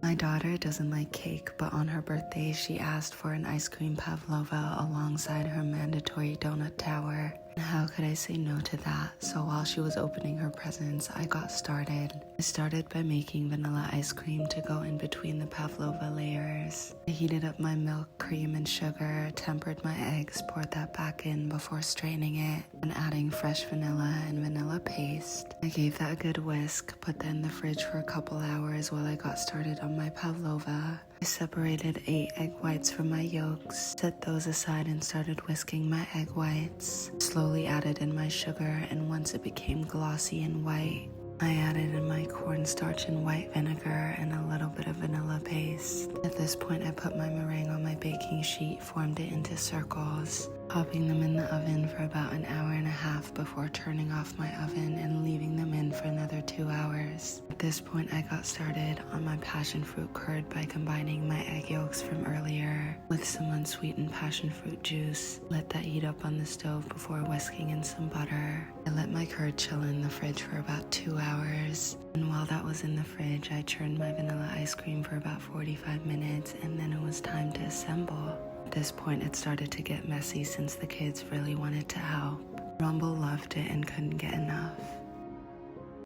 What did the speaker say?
My daughter doesn't like cake, but on her birthday, she asked for an ice cream pavlova alongside her mandatory donut tower. And how could I say no to that? So while she was opening her presents, I got started. I started by making vanilla ice cream to go in between the pavlova layers. I heated up my milk, cream, and sugar, tempered my eggs, poured that back in before straining it, and adding fresh vanilla and vanilla paste. I gave that a good whisk, put that in the fridge for a couple hours while I got started on my pavlova. I separated 8 egg whites from my yolks, set those aside and started whisking my egg whites. Slowly added in my sugar, and once it became glossy and white, I added in my cornstarch and white vinegar and a little bit of vanilla paste. At this point, I put my meringue on my baking sheet, formed it into circles, popping them in the oven for about an hour and a half before turning off my oven and leaving them in for another 2 hours. At this point, I got started on my passion fruit curd by combining my egg yolks from earlier with some unsweetened passion fruit juice. Let that heat up on the stove before whisking in some butter. I let my curd chill in the fridge for about 2 hours, and while that was in the fridge, I churned my vanilla ice cream for about 45 minutes, and then it was time to assemble. At this point, it started to get messy since the kids really wanted to help. Rumble loved it and couldn't get enough.